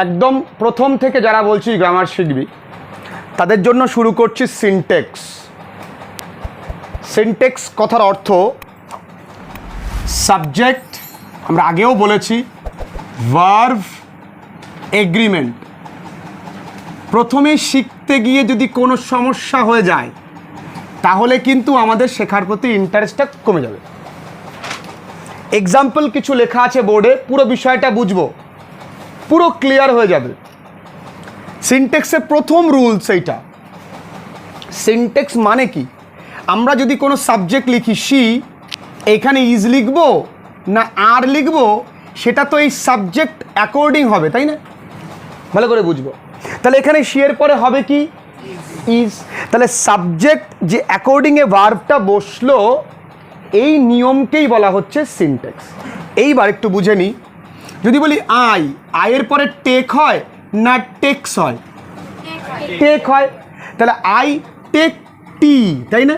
একদম প্রথম থেকে যারা বলছি গ্রামার শিখবি তাদের জন্য শুরু করছি সিনটেক্স। সিনটেক্স কথার অর্থ সাবজেক্ট, আমরা আগেও বলেছি, ভার্ব, এগ্রিমেন্ট। প্রথমে শিখতে গিয়ে যদি কোনো সমস্যা হয়ে যায় তাহলে কিন্তু আমাদের শেখার প্রতি ইন্টারেস্টটা কমে যাবে। এক্সাম্পল কিছু লেখা আছে বোর্ডে, পুরো বিষয়টা বুঝবো, পুরো ক্লিয়ার হয়ে যাবে। সিনটেক্সের প্রথম রুলস এইটা। সিনটেক্স মানে কি? আমরা যদি কোনো সাবজেক্ট লিখি সি, এখানে ইজ লিখবো না আর লিখবো সেটা তো এই সাবজেক্ট অ্যাকর্ডিং হবে, তাই না? ভালো করে বুঝবো। তাহলে এখানে সি এর পরে হবে কি? ইজ। তাহলে সাবজেক্ট যে অ্যাকর্ডিংয়ে ভার্বটা বসলো, এই নিয়মকেই বলা হচ্ছে সিনটেক্স। এইবার একটু বুঝে নিই। যদি বলি আয়ের পরে টেক হয় না টেক্স হয়? টেক হয়। তাহলে আই টেক টি, তাই না?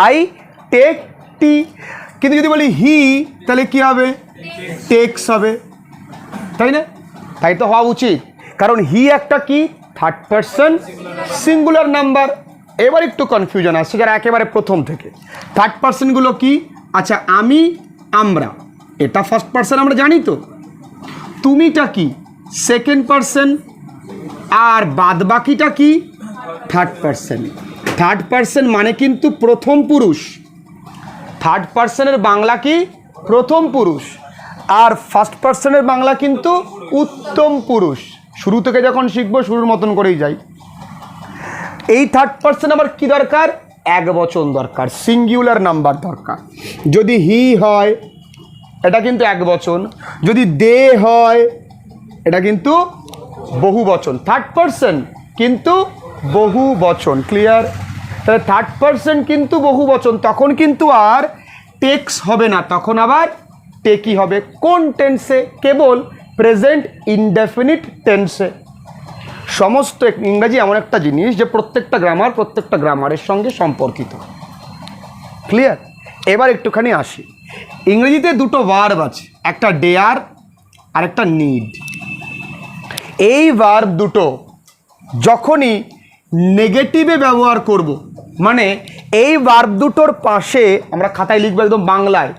I take tea. কিন্তু যদি বলি হি তাহলে কি হবে? টেক্স হবে, তাই না? তাই তো হওয়া উচিত, কারণ হি একটা কি? Third person singular number. এবার একটু কনফিউশন আসছে যারা একেবারে প্রথম থেকে। থার্ড পারসনগুলো কি? আচ্ছা, আমি, আমরা, এটা ফার্স্ট পারসন আমরা জানি তো। তুমিটা কি? Second person. আর বাদ বাকিটা কি? Third person. থার্ড পারসন মানে কিন্তু প্রথম পুরুষ। থার্ড পারসনের বাংলা কি? প্রথম পুরুষ। আর ফার্স্ট পারসনের বাংলা কিন্তু উত্তম পুরুষ। শুরু থেকে যখন শিখবো শুরুর মতন করেই যাই। এই থার্ড পারসন আবার কি দরকার? একবচন দরকার, সিঙ্গুলার নাম্বার দরকার। যদি হি হয় এটা কিন্তু একবচন, যদি দে হয় এটা কিন্তু বহু বচন। থার্ড পারসন কিন্তু বহু বচন। ক্লিয়ার? তাহলে থার্ড পারসন কিন্তু বহু বচন, তখন কিন্তু আর টেক্স হবে না, তখন আবার টেকই হবে। কোন টেন্সে? কেবল প্রেজেন্ট ইনডেফিনিট টেন্সে। সমস্ত ইংরাজি এমন একটা জিনিস যে প্রত্যেকটা গ্রামারের সঙ্গে সম্পর্কিত। ক্লিয়ার? এবার একটুখানি আসি। ইংরেজিতে দুটো ভার্ব আছে, একটা ডেয়ার আর একটা নিড। এই ভার্ব দুটো যখনই নেগেটিভে ব্যবহার করব, মানে এই ভার্ব দুটোর পাশে আমরা খাতায় লিখবো একদম বাংলায়,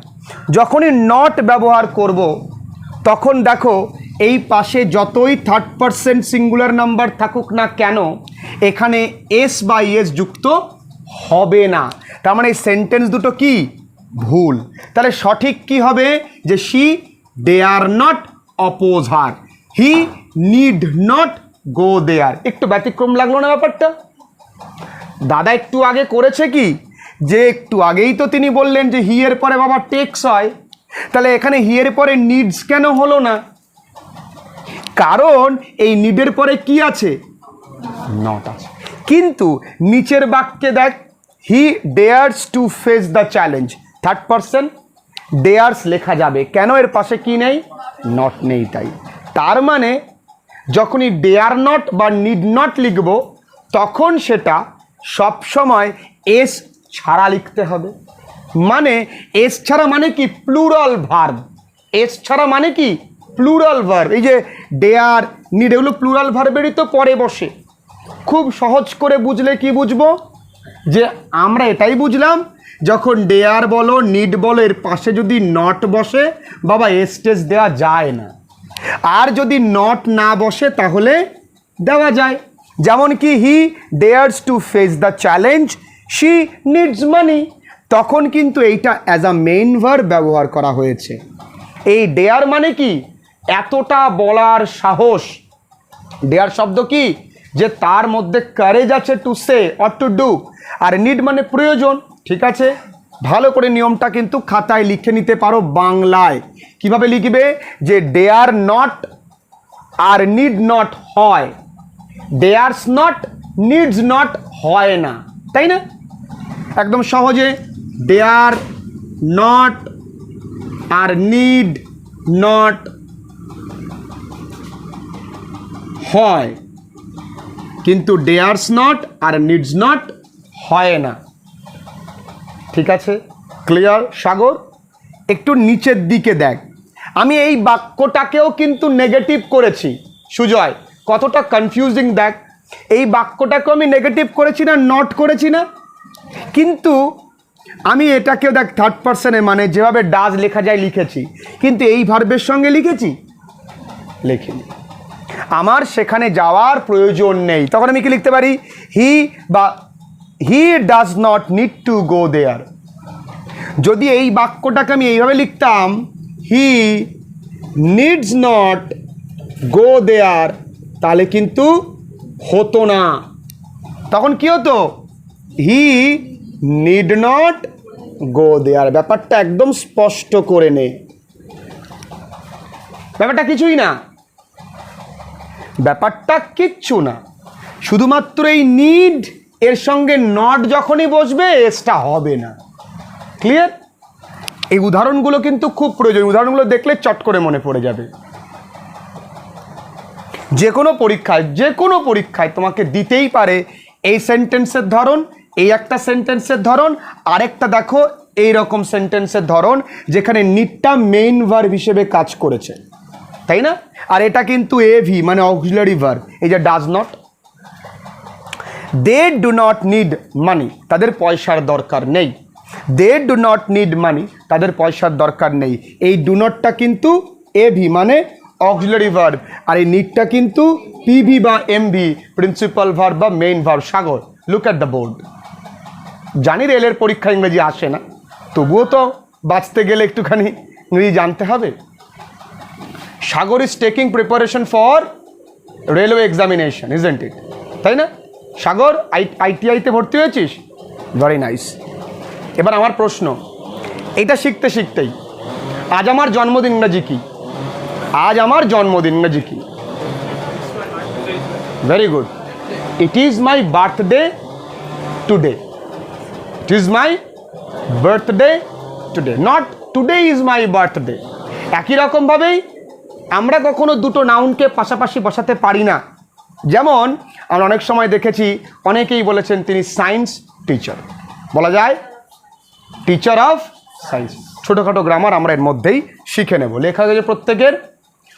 যখনই নট ব্যবহার করব তখন দেখো এই পাশে যতই থার্ড পারসন সিঙ্গুলার নাম্বার থাকুক না কেন এখানে এস বা ইএস যুক্ত হবে না। তার মানে এই সেন্টেন্স দুটো কি? ভুল। তাহলে সঠিক কি হবে? যে she dare not oppose her, he need not go there. একটু ব্যতিক্রম লাগলো না ব্যাপারটা? দাদা একটু আগে করেছে কি, যে একটু আগেই তো তিনি বললেন যে হি এর পরে বাবা টেক্স হয়, তাহলে এখানে হি এর পরে নিডস কেন হলো না? কারণ এই নিডের পরে কি আছে? নট আছে। কিন্তু নিচের বাক্যে দেখ, he dares to face the challenge, third person dares লেখা যাবে, কেন? এর পাশে কি নেই? নট নেই। তাই তার মানে যখনই ডেয়ার নট বা নিড নট লিখব তখন সেটা সবসময় এস ছাড়া লিখতে হবে। মানে এস ছাড়া মানে কি? Plural verb. এস ছাড়া মানে কি? Plural verb. এই যে ডেয়ার, নিড, এগুলো প্লুরাল ভার্বেরই তো পরে বসে। খুব সহজ করে বুঝলে কি বুঝবো? যে আমরা এটাই বুঝলাম, যখন ডেয়ার বলো, নিড বলো, এর পাশে যদি নট বসে বাবা এস টেস দেওয়া যায় না। আর যদি নট না বসে তাহলে দেওয়া যায়। যেমন কি he dares to face the challenge, she needs money, তখন কিন্তু এইটা অ্যাজ আ মেইন ভার্ব ব্যবহার করা হয়েছে। এই ডেয়ার মানে কি? এতটা বলার সাহস। ডেয়ার শব্দ কি? যে তার মধ্যে কারেজ আছে to say or to do. আর নিড মানে প্রয়োজন। ঠিক আছে, ভালো করে নিয়মটা কিন্তু খাতায় লিখে নিতে পারো বাংলায়। কিভাবে লিখবে? যে dare not or need not হয়, ডেয়ার্স নট নিডস নট হয় না, তাই না? একদম সহজে dare not or need not হয়, কিন্তু dares not or needs not হয় না। ঠিক আছে? ক্লিয়ার সাগর? একটু নিচের দিকে দেখ, আমি এই বাক্যটাকেও কিন্তু নেগেটিভ করেছি। সুজয়, কতটা কনফিউজিং দেখ, এই বাক্যটাকেও আমি নেগেটিভ করেছি না, নট করেছি না, কিন্তু আমি এটাকেও দেখ থার্ড পার্সনে মানে যেভাবে ডাজ লেখা যায় লিখেছি, কিন্তু এই ভার্বের সঙ্গে লিখেছি, লিখিনি। আমার সেখানে যাওয়ার প্রয়োজন নেই, তখন আমি কি লিখতে পারি, হি বা he does not need to go there. যদি এই বাক্যটাকে আমি এইভাবে লিখতাম, হি নিডস নট গো দেয়ার, তাহলে কিন্তু হতো না। তখন কি হতো, হি নিড নট গো দেয়ার। ব্যাপারটা একদম স্পষ্ট করে নে, ব্যাপারটা কিছুই না, ব্যাপারটা কিচ্ছু না, শুধুমাত্র এই নিড এর সঙ্গে নট যখনই বসবে এসটা হবে না। ক্লিয়ার? এই উদাহরণগুলো কিন্তু খুব প্রয়োজন, উদাহরণগুলো দেখলে চট করে মনে পড়ে যাবে। যে কোনো পরীক্ষায় তোমাকে দিতেই পারে এই সেন্টেন্সের ধরন, এই একটা সেন্টেন্সের ধরন, আরেকটা দেখো এই রকম সেন্টেন্সের ধরন যেখানে নিডটা মেইন ভার্ব হিসেবে কাজ করেছে, তাই না? আর এটা কিন্তু এভি মানে অক্সিলারি ভার্ব, এই যে does not. They do not need money, তাদের পয়সার দরকার নেই। They do not need money, তাদের পয়সার দরকার নেই। এই ডু নটটা কিন্তু এভি মানে অক্সিলারি ভার্ব, আর এই নিডটা কিন্তু পিভি বা এমভি প্রিন্সিপাল ভার্ব বা main verb. Sagar, look at the board. জানি রেলের পরীক্ষা ইংরেজি আসে না, তবুও তো বাঁচতে গেলে একটুখানি ইংরেজি জানতে হবে। Sagar is taking preparation for railway examination, isn't it? তাই না? সাগর, আইটিআইতে ভর্তি হয়েছিস? Very nice. এবার আমার প্রশ্ন, এইটা শিখতে শিখতেই আজ আমার জন্মদিন, ইংরাজি কি? আজ আমার জন্মদিন, ইংরাজি কি? Very good. It is my birthday today. It is my birthday today, not today is my birthday. একই রকমভাবেই আমরা কখনো দুটো নাউনকে পাশাপাশি বসাতে পারি না। যেমন আমরা অনেক সময় দেখেছি, অনেকেই বলেছেন তিনি সায়েন্স টিচার, বলা যায় টিচার অফ সায়েন্স। ছোটোখাটো গ্রামার আমরা এর মধ্যেই শিখে নেব। লেখা গেছে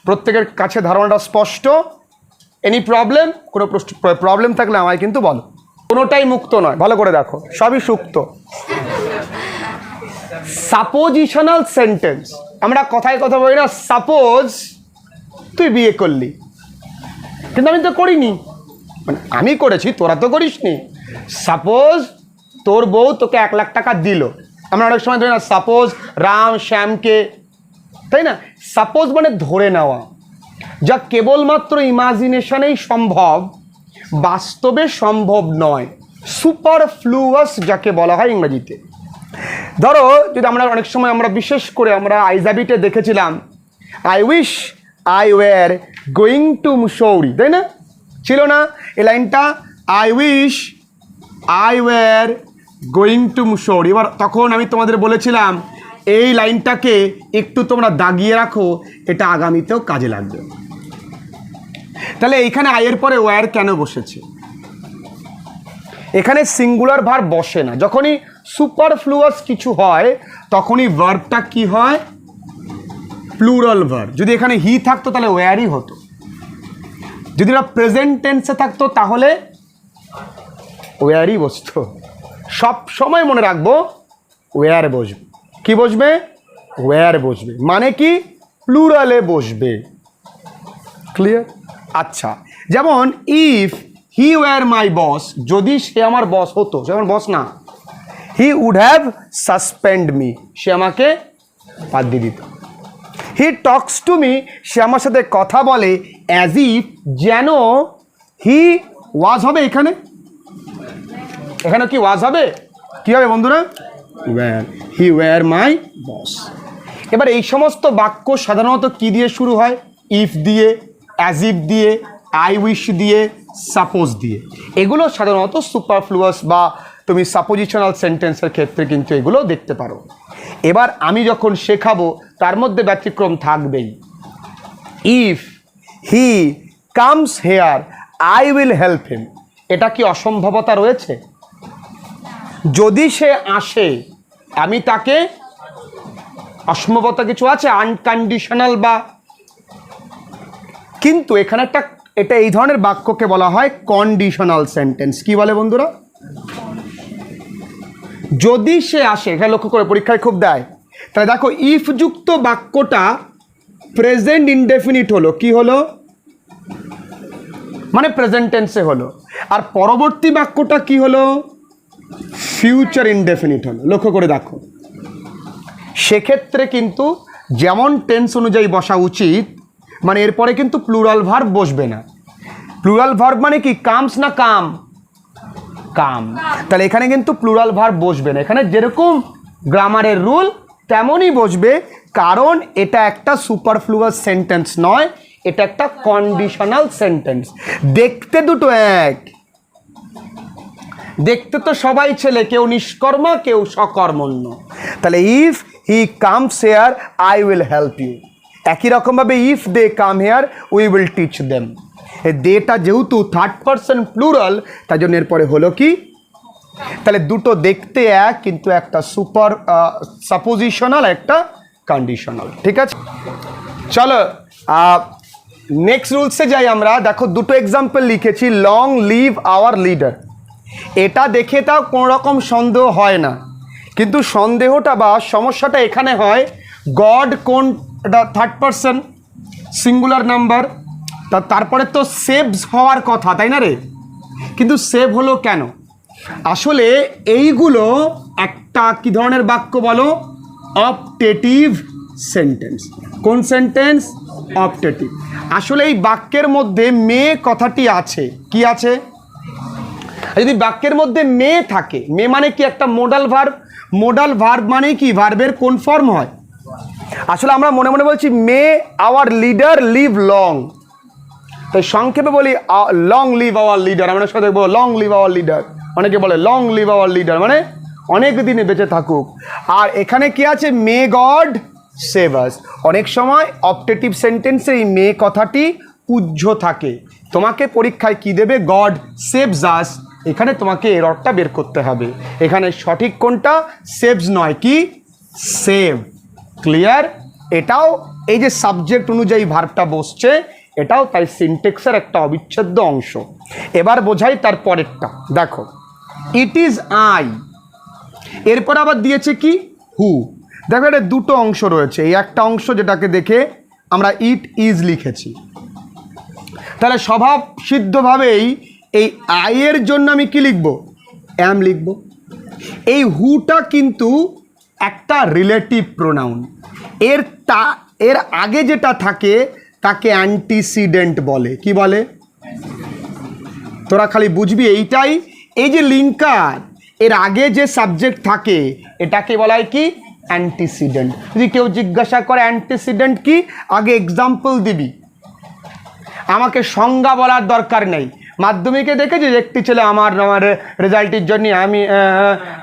প্রত্যেকের কাছে ধারণাটা স্পষ্ট। Any problem? কোনো প্রবলেম থাকলে আমায় কিন্তু বলো, কোনোটাই মুক্ত নয়, ভালো করে দেখো, সবই সুক্ত। সাপোজিশনাল সেন্টেন্স, আমরা কথায় কথা বলি না, সাপোজ তুই বিয়ে করলি, কিন্তু আমি তো করিনি, মানে আমি করেছি, তোরা তো করিসনি। সাপোজ তোর বউ তোকে 1 লাখ টাকা দিল, আমরা অনেক সময় ধরি না, সাপোজ রাম শ্যামকে, তাই না? সাপোজ মানে ধরে নেওয়া, যা কেবলমাত্র ইমাজিনেশনেই সম্ভব, বাস্তবে সম্ভব নয়, সুপারফ্লুয়াস যাকে বলা হয় ইংরেজিতে। ধরো যদি আমরা অনেক সময় আমরা বিশেষ করে আমরা আইজাবিটে দেখেছিলাম, I wish I were going to Mussoorie, তাই না? ছিল না এই লাইনটা, I wish I were going to Mussoorie. এবার তখন আমি তোমাদের বলেছিলাম এই লাইনটাকে একটু তোমরা দাগিয়ে রাখো, এটা আগামীতেও কাজে লাগবে। তাহলে এইখানে আয়ের পরে ওয়ার কেন বসেছে? এখানে সিঙ্গুলার ভার্ব বসে না। যখনই সুপারফ্লুয়াস কিছু হয় তখনই ভার্বটা কি হয়? Plural verb. যদি এখানে হি থাকতো তাহলে ওয়ারই হতো, যদি না প্রেজেন্ট টেন্সে থাকতো তাহলে ওয়ারই বসতো। সব সময় মনে রাখবো ওয়ার বসবে। কি বসবে? ওয়ার বসবে, মানে কি প্লুরালে বসবে। ক্লিয়ার? আচ্ছা, যেমন ইফ হি ওয়ার মাই বস, যদি সে আমার বস হতো, সে আমার বস না, he would have suspend me, সে আমাকে বাদ দিয়ে দিত। হি টক্স টু মি, সে আমার সাথে কথা বলে, অ্যাজ ইফ, যেন হি ওয়াজ হবে। এখানে কি ওয়াজ হবে? কি হবে বন্ধুরা? ওয়ার। হি ওয়ার মাই বস। এবার এই সমস্ত বাক্য সাধারণত কি দিয়ে শুরু হয়? ইফ দিয়ে, অ্যাজ ইফ দিয়ে, আই উইশ দিয়ে, সাপোজ দিয়ে। এগুলো সাধারণত সুপারফ্লুয়াস বা তুমি সাপোজিশনাল সেন্টেন্সের ক্ষেত্রে কিন্তু এগুলো দেখতে পারো। এবার আমি যখন শেখাবো তার মধ্যে ব্যতিক্রম থাকবেই। If he comes here I will help him, এটা কি অসম্ভবতা রয়েছে? যদি সে আসে আমি তাকে অসম্ভবত কিছু আছে আনকন্ডিশনাল বা, কিন্তু এখানে এটা এই ধরনের বাক্যকে বলা হয় কন্ডিশনাল সেন্টেন্স। কি বলে বন্ধুরা? যদি সে আসে, এখানে লক্ষ্য করে পরীক্ষায় খুব দেয়, তাহলে দেখো ইফ যুক্ত বাক্যটা প্রেজেন্ট ইনডেফিনিট হলো, কি হলো মানে প্রেজেন্ট টেন্সে হলো, আর পরবর্তী বাক্যটা কি হলো ফিউচার ইনডেফিনিট হলো। লক্ষ্য করে দেখো, সেক্ষেত্রে কিন্তু যেমন টেন্স অনুযায়ী বসা উচিত, মানে এরপরে কিন্তু প্লুরাল ভার্ব বসবে না। প্লুরাল ভার্ব মানে কি, কামস না কাম, কাম, তাহলে এখানে কিন্তু প্লুরাল ভার্ব বসবে না। এখানে যেরকম গ্রামারের রুল তেমনই বসবে, কারণ এটা একটা সুপারফ্লুয়াস সেন্টেন্স নয়, এটা একটা কন্ডিশনাল সেন্টেন্স। দেখতে দুটো এক, দেখতে তো সবাই ছেলে, কেউ নিষ্কর্মা কেউ সকর্মণ্য। তাহলে if he comes here I will help you, একই রকমভাবে if they come here we will teach them. দেটা যেহেতু থার্ড পারসন প্লুরাল, তার জন্য এরপরে হলো কি, তাহলে দুটো দেখতে এক, কিন্তু একটা সুপার সাপোজিশনাল, একটা কন্ডিশনাল। ঠিক আছে, চলো নেক্সট রুলসে যাই আমরা। দেখো দুটো এক্সাম্পল লিখেছি, লং লিভ আওয়ার লিডার। এটা দেখে তাও কোনো রকম সন্দেহ হয় না, কিন্তু সন্দেহটা বা সমস্যাটা এখানে হয়, গড কোন থার্ড পারসন সিঙ্গুলার নাম্বার, তারপরে তো সেভস হওয়ার কথা, তাই না রে? কিন্তু সেভ হলো কেন? আসলে এইগুলো একটা কি ধরনের বাক্য বলো, অপটেটিভ সেন্টেন্স। কোন সেন্টেন্স? অপটেটিভ। আসলে এই বাক্যের মধ্যে মে কথাটি আছে, কি আছে? যদি বাক্যের মধ্যে মে থাকে, মে মানে কি একটা মোডাল ভার্ব। মোডাল ভার্ব মানে কি, ভার্বের কোন ফর্ম হয়? আসলে আমরা মনে মনে বলছি মে আওয়ার লিডার লিভ লং, তাই সংক্ষেপে বলি লং লিভ আওয়ার লিডার। আমরা সাথে বলবো লং লিভ আওয়ার লিডার, অনেকে বলে লং লিভ আওয়ার লিডার মানে অনেক দিনে বেঁচে থাকুক। আর এখানে কি আছে, মে গড সেভ আস। অনেক সময় অপটেটিভ সেন্টেন্সে এই মে কথাটি পূজ্য থাকে। তোমাকে পরীক্ষায় কি দেবে, গড সেভস আস, এখানে তোমাকে এররটা বের করতে হবে। এখানে সঠিক কোনটা, সেভস নয়, কি সেভ। ক্লিয়ার? এটাও এই যে সাবজেক্ট অনুযায়ী ভার্বটা বসছে, এটাও তাই সিনটেক্সের একটা অবিচ্ছেদ্য অংশ। এবার বোঝাই তার পরেরটা। দেখো ইট ইজ আই, এরপর আবার দিয়েছে কি হু। দেখো এটা দুটো অংশ রয়েছে, এই একটা অংশ যেটাকে দেখে আমরা ইট ইজ লিখেছি, তাহলে স্বভাব সিদ্ধভাবেই এই আইয়ের জন্য আমি কি লিখব, অ্যাম লিখব। এই হুটা কিন্তু একটা রিলেটিভ প্রোনাউন, এর আগে যেটা থাকে তাকে অ্যান্টিসিডেন্ট বলে। কি বলে? তোরা খালি বুঝবি এইটাই, এই যে লিঙ্কার, এর আগে যে সাবজেক্ট থাকে এটাকে বলা হয় কি, অ্যান্টিসিডেন্ট। যদি কেউ জিজ্ঞাসা করে অ্যান্টিসিডেন্ট কি, আগে এক্সাম্পল দিবি, আমাকে সংজ্ঞা বলার দরকার নেই। মাধ্যমিকে দেখেছি একটি ছেলে আমার রেজাল্টের জন্য আমি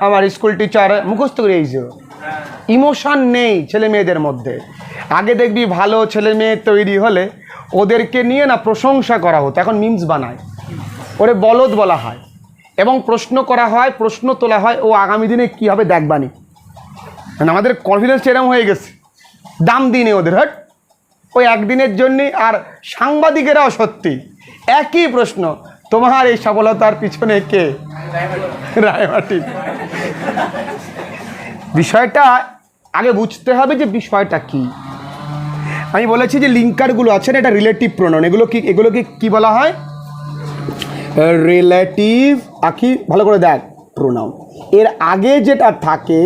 আমার স্কুল টিচার মুখস্থ করে দিয়েছে। ইমোশন নেই ছেলে মেয়েদের মধ্যে। আগে দেখবি ভালো ছেলে মেয়ে তৈরি হলে ওদেরকে নিয়ে না প্রশংসা করা হতো, এখন মিমস বানায়, ওরে বলদ বলা হয় এবং প্রশ্ন করা হয়, প্রশ্ন তোলা হয়, ও আগামী দিনে কী হবে দেখবানি। মানে আমাদের কনফিডেন্স এরকম হয়ে গেছে, দাম দিনে ওদের, হট ওই একদিনের জন্যে। আর সাংবাদিকেরাও সত্যি একই প্রশ্ন, তোমার এই সফলতার পিছনে কে? রায়মাটি। বিষয়টা আগে বুঝতে হবে যে বিষয়টা কি। আমি বলেছি যে লিঙ্কারগুলো আছে না, এটা রিলেটিভ প্রোনাউন। এগুলোকে কি বলা হয়? রিলেটিভ। আখি ভালো করে দেখ, প্রোনাউন। এর আগে যেটা থাকে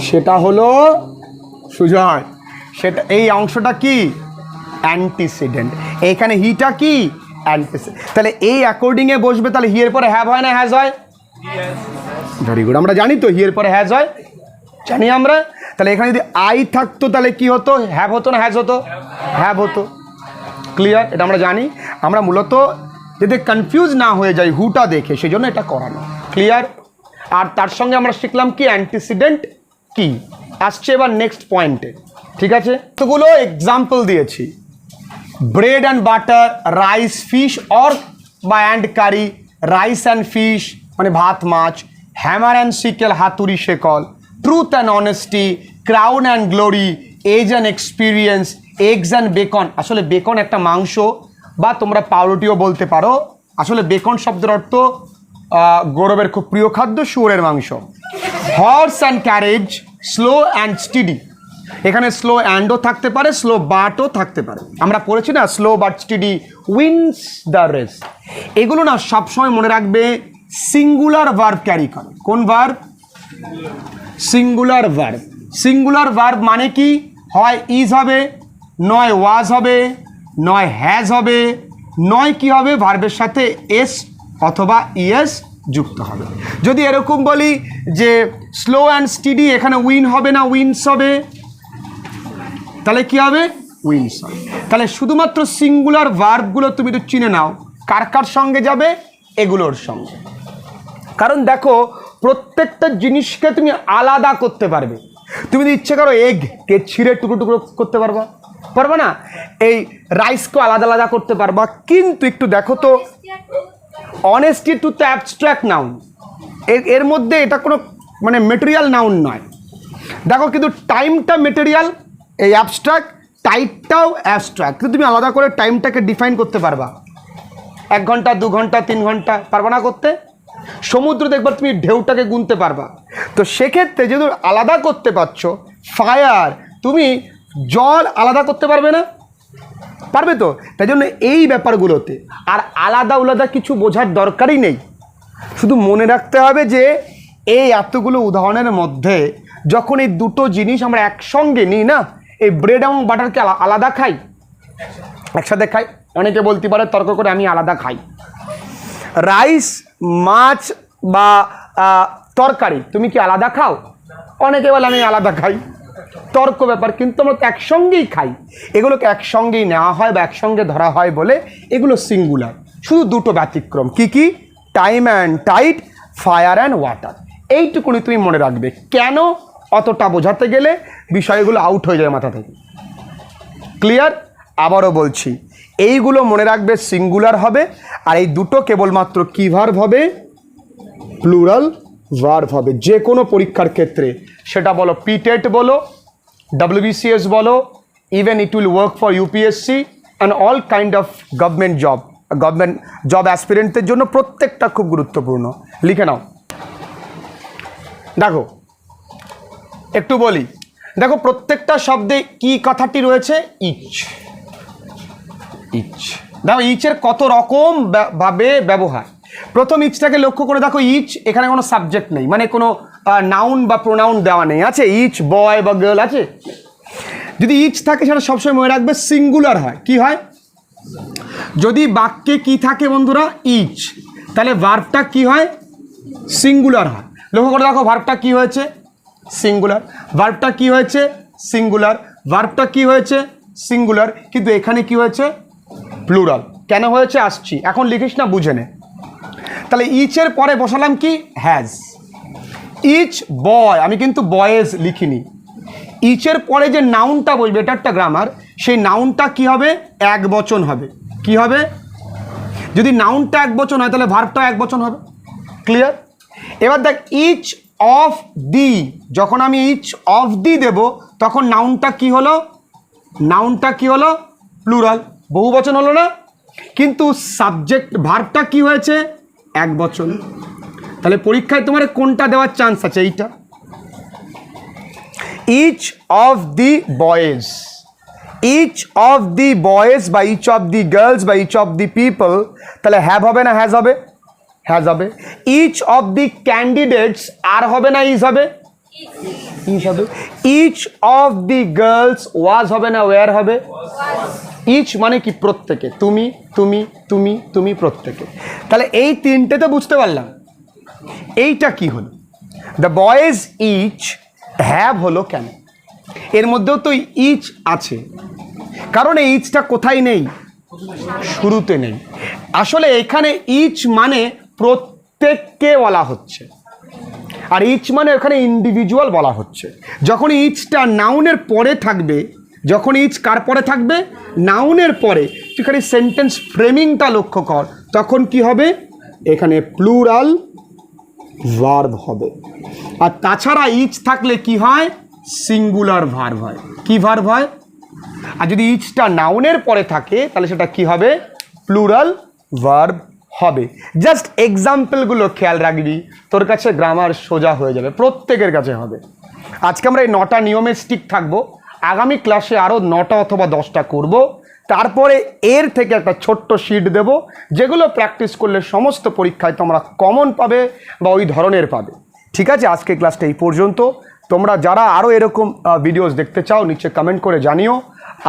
সেটা হলো সুজয়, সেটা এই অংশটা কি, অ্যান্টিসিডেন্ট। এইখানে হিটা কি, অ্যান্টিসিডেন্ট। তাহলে এই অ্যাকর্ডিংয়ে বসবে, তাহলে হিয়ের পরে হ্যাভ হয় না হ্যাজ হয়? ভেরি গুড, আমরা জানি তো হিয়ের পরে হ্যাজ হয়, জানি আমরা। তাহলে এখানে যদি আই থাকতো তাহলে কি হতো, হ্যাভ হতো না হ্যাজ হতো? হ্যাভ হতো। ক্লিয়ার? এটা আমরা জানি। আমরা মূলত যাতে কনফিউজ না হয়ে যায় হুটা দেখে, সেই জন্য এটা করানো। ক্লিয়ার? আর তার সঙ্গে আমরা শিখলাম কি অ্যান্টিসিডেন্ট কি। আসছে এবার নেক্সট পয়েন্টে, ঠিক আছে? তোগুলো এক্সাম্পল দিয়েছি, bread and butter, rice fish or বা and curry, rice and fish মানে ভাত মাছ, হ্যামার অ্যান্ড সিকেল হাতুড়ি শেকল, truth and honesty, crown and glory, age and experience, eggs and bacon. আসলে বেকন একটা মাংস বা তোমরা পাউরুটিও বলতে পারো। আসলে বেকন শব্দের অর্থ গৌরবের খুব প্রিয় খাদ্য, শুয়োরের মাংস। Horse and carriage, slow and steady. এখানে স্লো অ্যান্ডও থাকতে পারে, স্লো বাটও থাকতে পারে। আমরা পড়েছি না, slow but steady wins the race. এগুলো না সবসময় মনে রাখবে সিঙ্গুলার ভার্ব ক্যারি করে। কোন verb? Singular verb. Singular verb মানে কি? হয় ইজ হবে, নয় ওয়াজ হবে, নয় হ্যাজ হবে, নয় কি হবে ভার্বের সাথে এস অথবা ইএস যুক্ত হবে। যদি এরকম বলি যে স্লো অ্যান্ড স্টিডি, এখানে উইন হবে না উইন্স হবে, তাহলে কি হবে? উইন্স হবে। তাহলে শুধুমাত্র সিঙ্গুলার ভার্বগুলো তুমি তো চিনে নাও কার কার সঙ্গে যাবে, এগুলোর সঙ্গে। কারণ দেখো প্রত্যেকটা জিনিসকে তুমি আলাদা করতে পারবে। তুমি যদি ইচ্ছে করো এগকে ছিঁড়ে টুকরো টুকরো করতে পারবা, পারবা না? এই রাইসকে আলাদা আলাদা করতে পারবা। কিন্তু একটু দেখো তো, honesty to the abstract noun, এর মধ্যে এটা কোনো মানে মেটেরিয়াল নাউন নয়। দেখো কিন্তু টাইমটা মেটেরিয়াল, এই অ্যাবস্ট্রাক্ট, টাইটটাও অ্যাবস্ট্রাক্ট। কিন্তু তুমি আলাদা করে টাইমটাকে ডিফাইন করতে পারবা? 1 ঘন্টা, 2 ঘন্টা, 3 ঘন্টা পারবা না করতে। সমুদ্র দেখবার তুমি ঢেউটাকে গুনতে পারবা। তো সেক্ষেত্রে যেহেতু আলাদা করতে পারছো, ফায়ার, তুমি জল আলাদা করতে পারবে না? পারবে তো? তাই জন্য এই ব্যাপারগুলোতে আর আলাদা আলাদা কিছু বোঝার দরকারই নেই। শুধু মনে রাখতে হবে যে এই এতগুলো উদাহরণের মধ্যে যখন এই দুটো জিনিস আমরা একসঙ্গে নিই না, এই ব্রেড এবং বাটারকে আলাদা খাই, একসাথে খাই। অনেকে বলতে পারে তর্ক করে আমি আলাদা খাই। রাইস, মাছ বা তরকারি তুমি কি আলাদা খাও? অনেকে বলে আমি আলাদা খাই, তর্ক ব্যাপার। কিন্তু আমরা তো একসঙ্গেই খাই। এগুলোকে একসঙ্গেই নেওয়া হয় বা একসঙ্গে ধরা হয় বলে এগুলো সিঙ্গুলার। শুধু দুটো ব্যতিক্রম, কি কি? Time and tide, fire and water. এইটুকুনি তুমি মনে রাখবে। কেন? অতটা বোঝাতে গেলে বিষয়গুলো আউট হয়ে যায় মাথা থেকে। ক্লিয়ার? আবারও বলছি, এইগুলো মনে রাখবে সিঙ্গুলার হবে, আর এই দুটো কেবলমাত্র কি ভার্ব হবে? প্লুরাল ভার্ব হবে। যে কোনো পরীক্ষার ক্ষেত্রে, সেটা বলো পিটেট বলো, WBCS বলো, even it will work for UPSC and all kind of government job অ্যাসপিরেন্টদের জন্য প্রত্যেকটা খুব গুরুত্বপূর্ণ। লিখে নাও। দেখো একটু বলি, দেখো প্রত্যেকটা শব্দে কি কথাটি রয়েছে? ইচ। ইচ, দেখো ইচের কত রকম ভাবে ব্যবহার। প্রথম ইচটাকে লক্ষ্য করে দেখো, ইচ এখানে কোনো সাবজেক্ট নেই, মানে কোনো নাউন বা প্রোনাউন দেওয়া নেই। আছে ইচ বয় বা গার্ল আছে। যদি ইচ থাকে সেটা সবসময় মনে রাখবে সিঙ্গুলার হয়। কি হয়? যদি বাক্যে কি থাকে বন্ধুরা? ইচ, তাহলে ভার্বটা কি হয়? সিঙ্গুলার হয়। লক্ষ্য করে দেখো ভার্বটা কি হয়েছে? সিঙ্গুলার। ভার্বটা কি হয়েছে? সিঙ্গুলার। ভার্বটা কি হয়েছে? সিঙ্গুলার। কিন্তু এখানে কি হয়েছে? প্লুরাল। কেন হয়েছে আসছি, এখন লিখিস না, বুঝে নে। তাহলে ইচের পরে বসালাম কি? হ্যাজ। ইচ বয়, আমি কিন্তু বয়েজ লিখিনি। ইচের পরে যে নাউনটা বলবে, এটা একটা গ্রামার, সেই নাউনটা কি হবে? এক বচন হবে। কি হবে? যদি নাউনটা এক বচন হয় তাহলে ভার্বটাও এক বচন হবে। ক্লিয়ার? এবার দেখ, ইচ অফ দি, যখন আমি ইচ অফ দি দেব তখন নাউনটা কি হলো? নাউনটা কি হলো? প্লুরাল, বহু বচন হলো না? কিন্তু সাবজেক্ট ভার্বটা কি হয়েছে? এক বচন। তাহলে পরীক্ষায় তোমার কোনটা দেওয়ার চান্স আছে? এইটা, each of the boys. Each of the boys বা ইচ অফ দি গার্লস বা ইচ অফ দি পিপল, তাহলে হ্যাভ হবে না হ্যাজ হবে? হ্যাজ হবে। Each of the candidates, are হবে না ইজ হবে? ইজ হবে। Each of the girls was হবে না ওয়ার হবে? ইচ মানে কি? প্রত্যেকে, তুমি তুমি তুমি তুমি প্রত্যেকে। তাহলে এই তিনটে তো বুঝতে পারলাম। এইটা কি হলো? দ্য বয়েজ ইচ হ্যাভ হলো কেন? এর মধ্যেও তো ইচ আছে, কারণ এই ইচটা কোথায় নেই? শুরুতে নেই। আসলে এখানে ইচ মানে প্রত্যেককে বলা হচ্ছে, আর ইচ মানে এখানে ইন্ডিভিজুয়াল বলা হচ্ছে। যখন ইচটা নাউনের পরে থাকবে, যখন ইচ কার পরে থাকবে? নাউনের পরে, এখানে সেন্টেন্স ফ্রেমিংটা লক্ষ্য কর, তখন কি হবে? এখানে প্লুরাল ভার্ব হবে। আর তাছাড়া ইচ থাকলে কি হয়, সিঙ্গুলার ভার্ব হয়। কি ভার্ব হয়? আর যদি ইচটা নাউনের পরে থাকে তাহলে সেটা কি হবে, প্লুরাল ভার্ব হবে। জাস্ট এক্সাম্পলগুলো খেয়াল রাখবি, তোর কাছে গ্রামার সোজা হয়ে যাবে, প্রত্যেকের কাছে হবে। আজকে আমরা এই 9টা নিয়মে স্টিক থাকবো, আগামী ক্লাসে আরও 9টা অথবা 10টা করব। তারপরে এর থেকে একটা ছোট্ট শিট দেব, যেগুলো প্র্যাকটিস করলে সমস্ত পরীক্ষায় তোমরা কমন পাবে বা ওই ধরনের পাবে। ঠিক আছে, আজকে ক্লাসটা এই পর্যন্ত। তোমরা যারা আরও এরকম ভিডিওস দেখতে চাও নিচে কমেন্ট করে জানিও।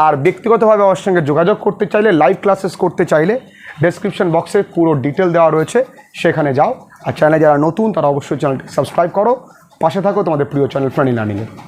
আর ব্যক্তিগতভাবে আমার সঙ্গে যোগাযোগ করতে চাইলে, লাইভ ক্লাসেস করতে চাইলে ডেসক্রিপশন বক্সে পুরো ডিটেল দেওয়া রয়েছে, সেখানে যাও। আর চ্যানেলে যারা নতুন তারা অবশ্যই চ্যানেলটি সাবস্ক্রাইব করো, পাশে থাকো তোমাদের প্রিয় চ্যানেল ফ্রেন্ডলি লার্নিংয়ের।